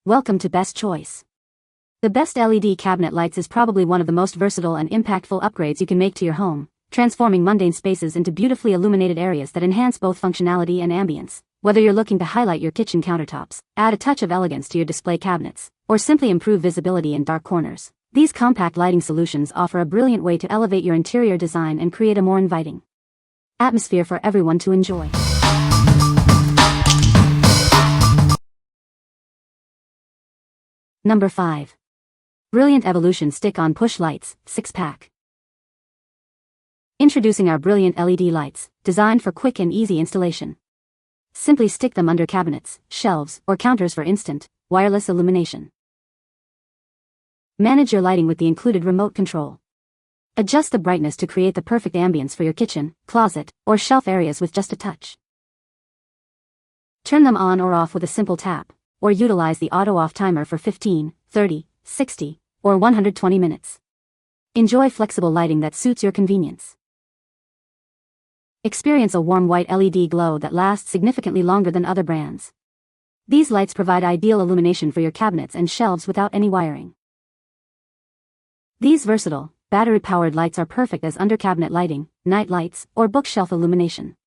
Welcome to Best Choice. The Best LED cabinet lights is probably one of the most versatile and impactful upgrades you can make to your home, transforming mundane spaces into beautifully illuminated areas that enhance both functionality and ambience. Whether you're looking to highlight your kitchen countertops, add a touch of elegance to your display cabinets, or simply improve visibility in dark corners, these compact lighting solutions offer a brilliant way to elevate your interior design and create a more inviting atmosphere for everyone to enjoy. Number 5. Brilliant Evolution Stick-on Push Lights, 6-pack. Introducing our brilliant LED lights, designed for quick and easy installation. Simply stick them under cabinets, shelves, or counters for instant, wireless illumination. Manage your lighting with the included remote control. Adjust the brightness to create the perfect ambience for your kitchen, closet, or shelf areas with just a touch. Turn them on or off with a simple tap, or utilize the auto-off timer for 15, 30, 60, or 120 minutes. Enjoy flexible lighting that suits your convenience. Experience a warm white LED glow that lasts significantly longer than other brands. These lights provide ideal illumination for your cabinets and shelves without any wiring. These versatile, battery-powered lights are perfect as under-cabinet lighting, night lights, or bookshelf illumination.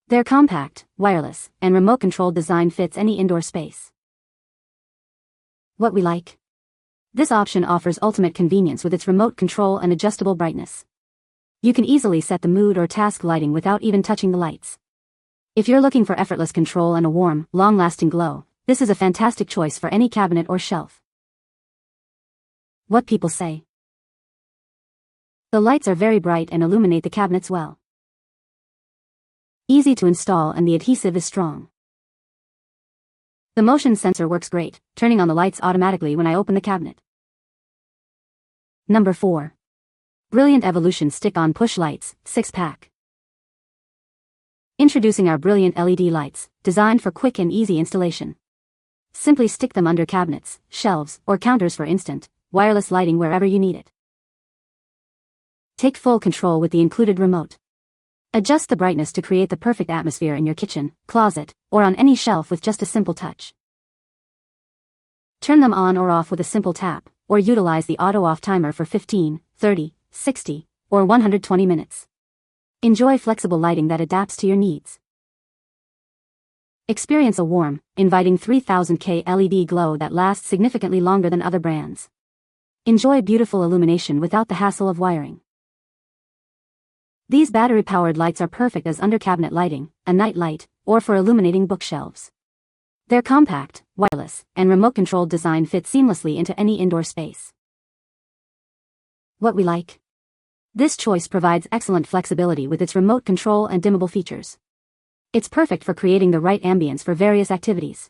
Their compact, wireless, and remote-controlled design fits any indoor space. What we like? This option offers ultimate convenience with its remote control and adjustable brightness. You can easily set the mood or task lighting without even touching the lights. If you're looking for effortless control and a warm, long-lasting glow, this is a fantastic choice for any cabinet or shelf. What people say? The lights are very bright and illuminate the cabinets well. Easy to install and the adhesive is strong. The motion sensor works great, turning on the lights automatically when I open the cabinet. Number 4. Brilliant Evolution Stick-on Push Lights, 6-pack. Introducing our brilliant LED lights, designed for quick and easy installation. Simply stick them under cabinets, shelves, or counters for instant, wireless lighting wherever you need it. Take full control with the included remote. Adjust the brightness to create the perfect atmosphere in your kitchen, closet, or on any shelf with just a simple touch. Turn them on or off with a simple tap, or utilize the auto-off timer for 15, 30, 60, or 120 minutes. Enjoy flexible lighting that adapts to your needs. Experience a warm, inviting 3000K LED glow that lasts significantly longer than other brands. Enjoy beautiful illumination without the hassle of wiring. These battery-powered lights are perfect as under-cabinet lighting, a night light, or for illuminating bookshelves. Their compact, wireless, and remote-controlled design fit seamlessly into any indoor space. What we like? This choice provides excellent flexibility with its remote control and dimmable features. It's perfect for creating the right ambience for various activities.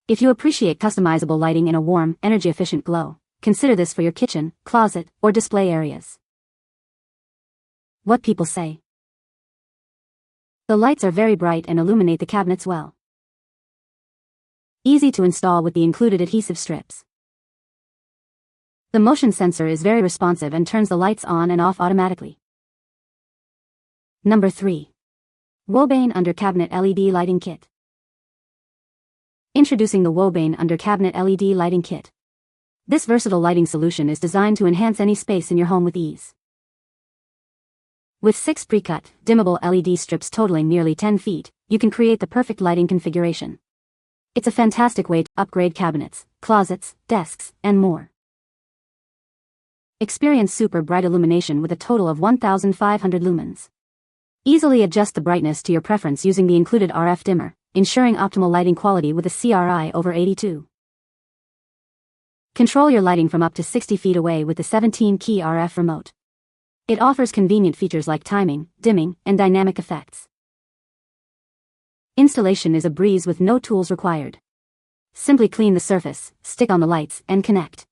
If you appreciate customizable lighting in a warm, energy-efficient glow, consider this for your kitchen, closet, or display areas. What people say? The lights are very bright and illuminate the cabinets well. Easy to install with the included adhesive strips. The motion sensor is very responsive and turns the lights on and off automatically. Number 3. WOBANE Under Cabinet LED Lighting Kit. Introducing the WOBANE Under Cabinet LED Lighting Kit. This versatile lighting solution is designed to enhance any space in your home with ease. With 6 pre-cut, dimmable LED strips totaling nearly 10 feet, you can create the perfect lighting configuration. It's a fantastic way to upgrade cabinets, closets, desks, and more. Experience super bright illumination with a total of 1,500 lumens. Easily adjust the brightness to your preference using the included RF dimmer, ensuring optimal lighting quality with a CRI over 82. Control your lighting from up to 60 feet away with the 17-key RF remote. It offers convenient features like timing, dimming, and dynamic effects. Installation is a breeze with no tools required. Simply clean the surface, stick on the lights, and connect.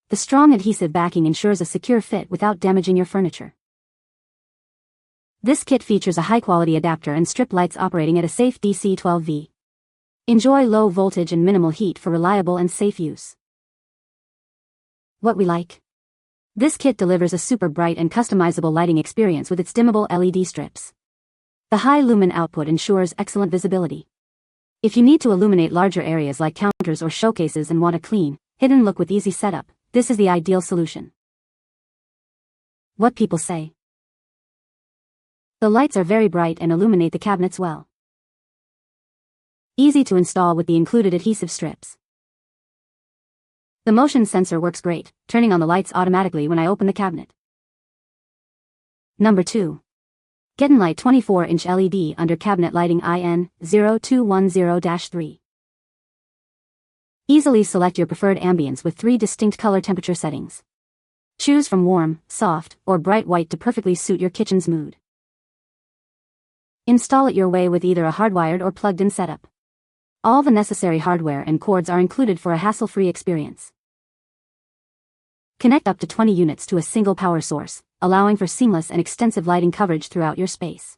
The strong adhesive backing ensures a secure fit without damaging your furniture. This kit features a high-quality adapter and strip lights operating at a safe DC 12V. Enjoy low voltage and minimal heat for reliable and safe use. What we like? This kit delivers a super bright and customizable lighting experience with its dimmable LED strips. The high lumen output ensures excellent visibility. If you need to illuminate larger areas like counters or showcases and want a clean, hidden look with easy setup, this is the ideal solution. What people say. The lights are very bright and illuminate the cabinets well. Easy to install with the included adhesive strips. The motion sensor works great, turning on the lights automatically when I open the cabinet. Number 2. GETINLIGHT 24-inch LED under cabinet lighting IN 0210-3. Easily select your preferred ambience with 3 distinct color temperature settings. Choose from warm, soft, or bright white to perfectly suit your kitchen's mood. Install it your way with either a hardwired or plugged-in setup. All the necessary hardware and cords are included for a hassle-free experience. Connect up to 20 units to a single power source, allowing for seamless and extensive lighting coverage throughout your space.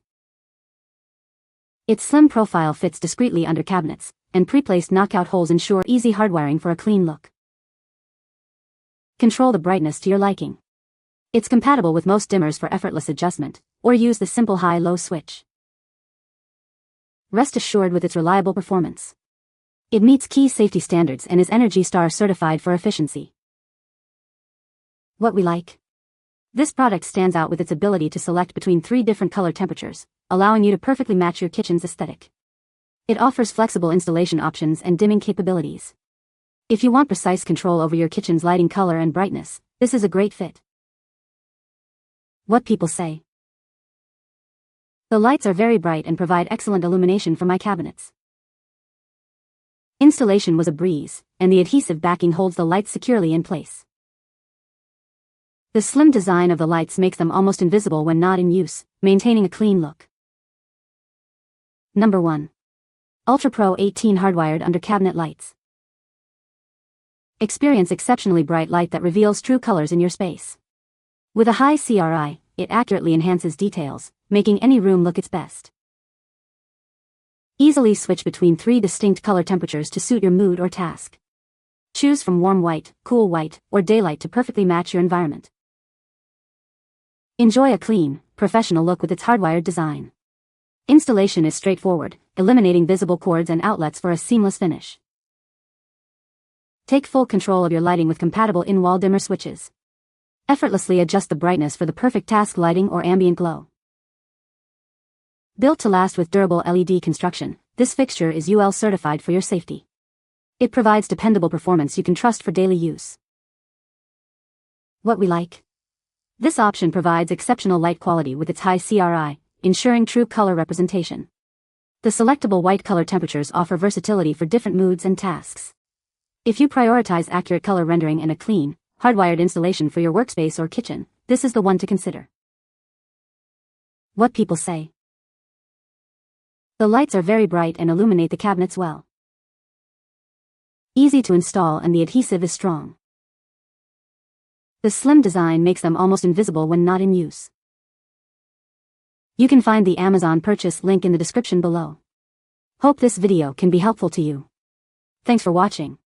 Its slim profile fits discreetly under cabinets, and pre-placed knockout holes ensure easy hardwiring for a clean look. Control the brightness to your liking. It's compatible with most dimmers for effortless adjustment, or use the simple high-low switch. Rest assured with its reliable performance. It meets key safety standards and is ENERGY STAR certified for efficiency. What we like. This product stands out with its ability to select between 3 different color temperatures, allowing you to perfectly match your kitchen's aesthetic. It offers flexible installation options and dimming capabilities. If you want precise control over your kitchen's lighting color and brightness, this is a great fit. What people say. The lights are very bright and provide excellent illumination for my cabinets. Installation was a breeze, and the adhesive backing holds the lights securely in place. The slim design of the lights makes them almost invisible when not in use, maintaining a clean look. Number 1. UltraPro 18 Hardwired Under Cabinet Lights. Experience exceptionally bright light that reveals true colors in your space. With a high CRI, it accurately enhances details, making any room look its best. Easily switch between 3 distinct color temperatures to suit your mood or task. Choose from warm white, cool white, or daylight to perfectly match your environment. Enjoy a clean, professional look with its hardwired design. Installation is straightforward, eliminating visible cords and outlets for a seamless finish. Take full control of your lighting with compatible in-wall dimmer switches. Effortlessly adjust the brightness for the perfect task lighting or ambient glow. Built to last with durable LED construction, this fixture is UL certified for your safety. It provides dependable performance you can trust for daily use. What we like. This option provides exceptional light quality with its high CRI, ensuring true color representation. The selectable white color temperatures offer versatility for different moods and tasks. If you prioritize accurate color rendering and a clean, hardwired installation for your workspace or kitchen, this is the one to consider. What people say. The lights are very bright and illuminate the cabinets well. Easy to install and the adhesive is strong. The slim design makes them almost invisible when not in use. You can find the Amazon purchase link in the description below. Hope this video can be helpful to you. Thanks for watching.